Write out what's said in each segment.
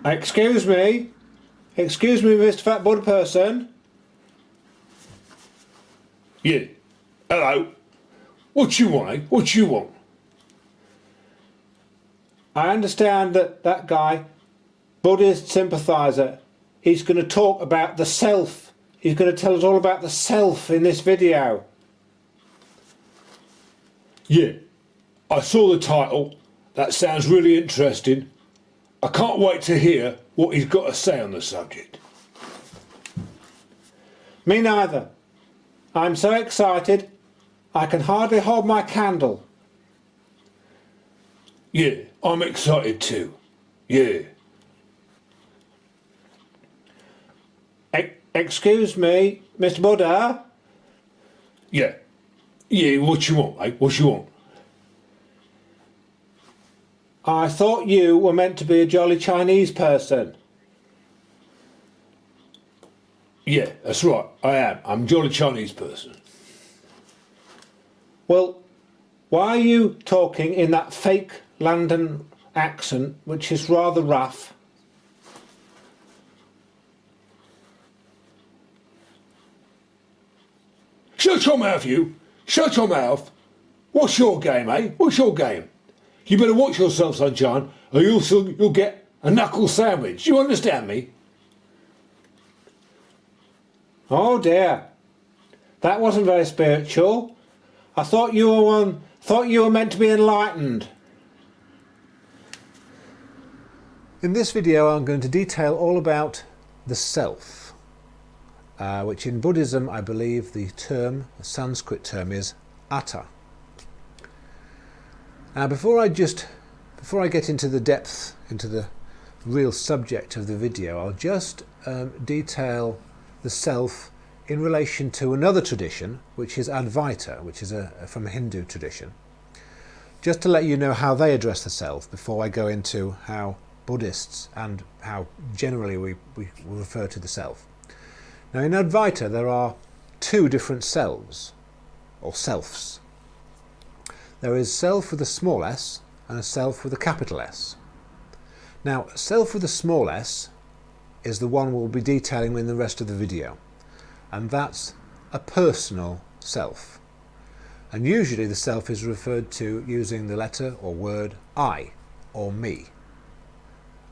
Excuse me, Mr. Fat Buddha person. Yeah. Hello. What you want, eh? What you want? I understand that guy, Buddhist Sympathizer, he's going to talk about the self. He's going to tell us all about the self in this video. Yeah. I saw the title. That sounds really interesting. I can't wait to hear what he's got to say on the subject. Me neither. I'm so excited, I can hardly hold my candle. Yeah, I'm excited too. Yeah. Excuse me, Mr. Buddha? Yeah. Yeah, what you want, mate? What you want? I thought you were meant to be a jolly Chinese person. Yeah, that's right. I am. I'm a jolly Chinese person. Well, why are you talking in that fake London accent, which is rather rough? Shut your mouth, you! Shut your mouth! What's your game, eh? What's your game? You better watch yourself, sunshine, or you'll get a knuckle sandwich. You understand me? Oh dear, that wasn't very spiritual. I thought you were meant to be enlightened. In this video I'm going to detail all about the self, which in Buddhism I believe the Sanskrit term is atta. Now before I get into the depth, into the real subject of the video, I'll just detail the self in relation to another tradition, which is Advaita, which is from a Hindu tradition. Just to let you know how they address the self before I go into how Buddhists and how generally we refer to the self. Now in Advaita there are two different selves, or selfs. There is self with a small s and a self with a capital S. Now self with a small s is the one we'll be detailing in the rest of the video, and that's a personal self, and usually the self is referred to using the letter or word I or me.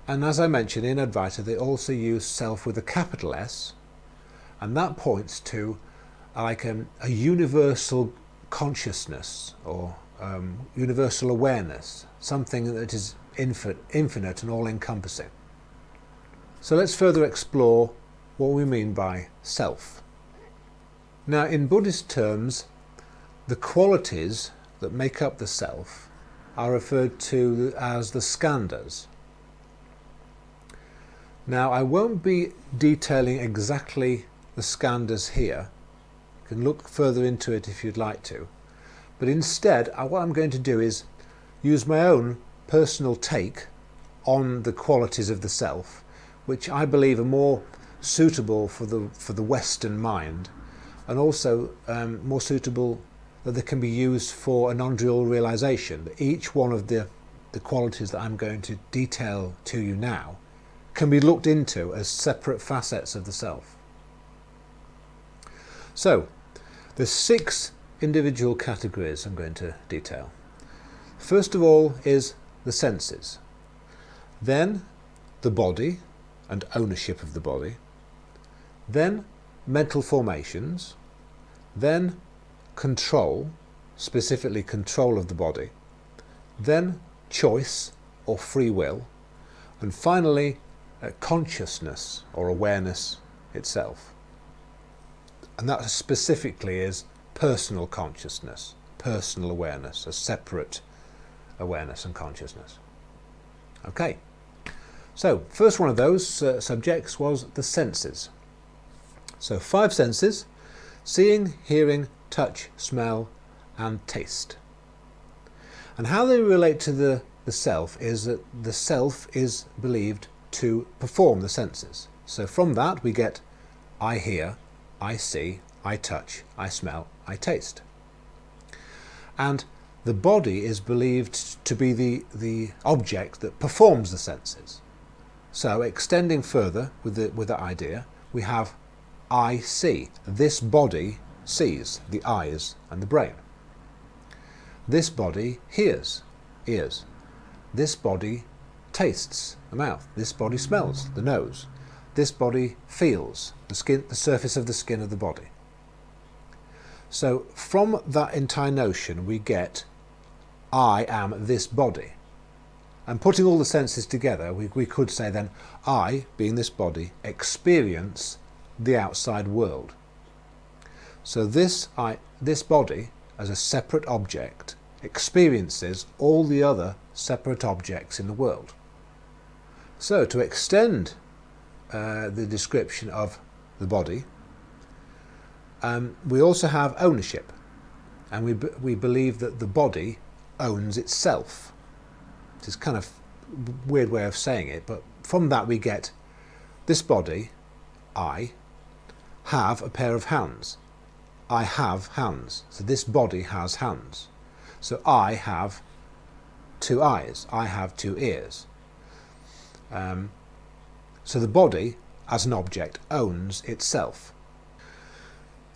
And as I mentioned, in Advaita they also use self with a capital S, and that points to like a universal consciousness or universal awareness, something that is infinite and all-encompassing. So let's further explore what we mean by self. Now in Buddhist terms, the qualities that make up the self are referred to as the skandhas. Now I won't be detailing exactly the skandhas here. You can look further into it if you'd like to. But instead, what I'm going to do is use my own personal take on the qualities of the self, which I believe are more suitable for the Western mind, and also more suitable that they can be used for a non-dual realization. Each one of the qualities that I'm going to detail to you now can be looked into as separate facets of the self. So, there's 6 individual categories I'm going to detail. First of all is the senses, then the body and ownership of the body, then mental formations, then control, specifically control of the body, then choice or free will, and finally consciousness or awareness itself. And that specifically is personal consciousness, personal awareness, a separate awareness and consciousness. Okay, so first one of those subjects was the senses. So 5 senses: seeing, hearing, touch, smell and taste. And how they relate to the self is that the self is believed to perform the senses. So from that we get I hear, I see, I touch, I smell, I taste. And the body is believed to be the object that performs the senses. So extending further with that idea, we have I see. This body sees, the eyes and the brain. This body hears, ears. This body tastes, the mouth. This body smells, the nose. This body feels, the skin, the surface of the skin of the body. So from that entire notion we get I am this body. And putting all the senses together, we could say then, I, being this body, experience the outside world. So this body, as a separate object, experiences all the other separate objects in the world. So to extend the description of the body, we also have ownership, and we believe that the body owns itself. It's kind of a weird way of saying it, but from that we get this body, I, have a pair of hands. I have hands. So this body has hands. So I have two eyes. I have two ears. So the body, as an object, owns itself.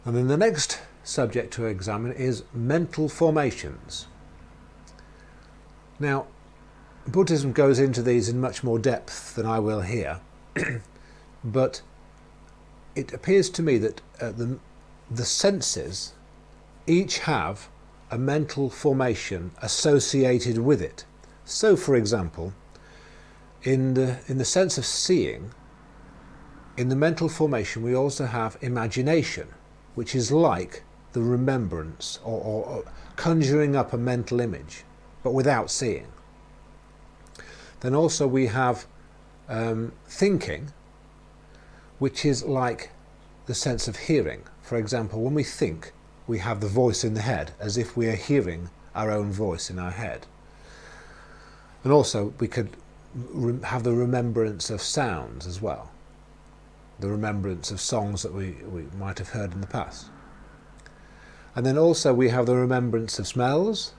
And then the next subject to examine is mental formations. Now, Buddhism goes into these in much more depth than I will here, but it appears to me that the senses each have a mental formation associated with it. So, for example, in the sense of seeing, in the mental formation we also have imagination, which is like the remembrance or conjuring up a mental image, but without seeing. Then also we have thinking, which is like the sense of hearing. For example, when we think, we have the voice in the head, as if we are hearing our own voice in our head. And also we could have the remembrance of sounds as well, the remembrance of songs that we might have heard in the past. And then also we have the remembrance of smells,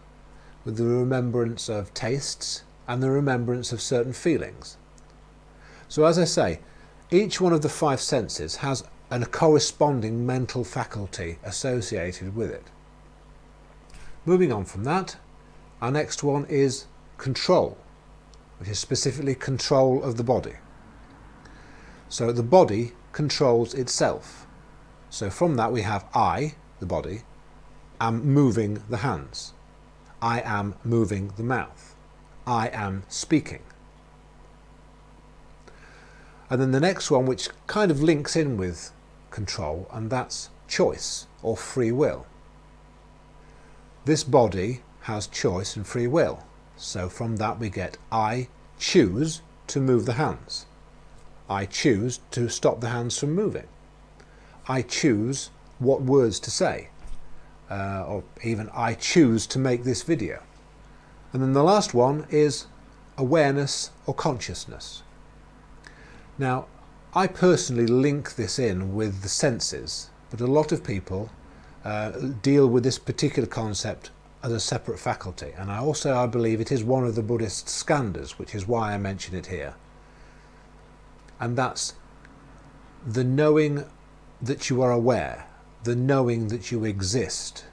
with the remembrance of tastes, and the remembrance of certain feelings. So as I say, each one of the five senses has a corresponding mental faculty associated with it. Moving on from that, our next one is control, which is specifically control of the body. So the body controls itself. So from that we have I, the body, am moving the hands. I am moving the mouth. I am speaking. And then the next one, which kind of links in with control, and that's choice or free will. This body has choice and free will. So from that we get I choose to move the hands. I choose to stop the hands from moving. I choose what words to say. Or even I choose to make this video. And then the last one is awareness or consciousness. Now, I personally link this in with the senses, but a lot of people deal with this particular concept as a separate faculty. And I believe it is one of the Buddhist Skandhas, which is why I mention it here. And that's the knowing that you are aware, the knowing that you exist.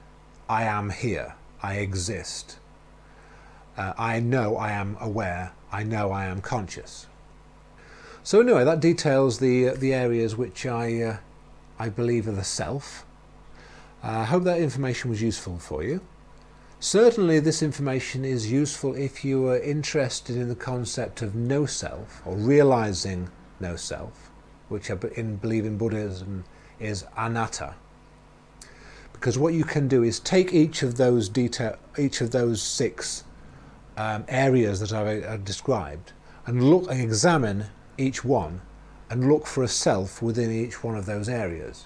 I am here, I exist. I know I am aware, I know I am conscious. So anyway, that details the areas which I believe are the self. I hope that information was useful for you. Certainly this information is useful if you are interested in the concept of no self, or realizing no self, which I believe in Buddhism is anatta. Because what you can do is take each of those six areas that I've described and examine each one and look for a self within each one of those areas,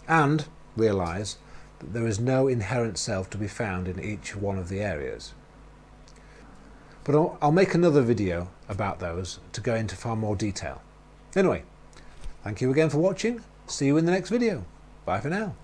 and realize that there is no inherent self to be found in each one of the areas. But I'll make another video about those to go into far more detail. Anyway, thank you again for watching. See you in the next video. Bye for now.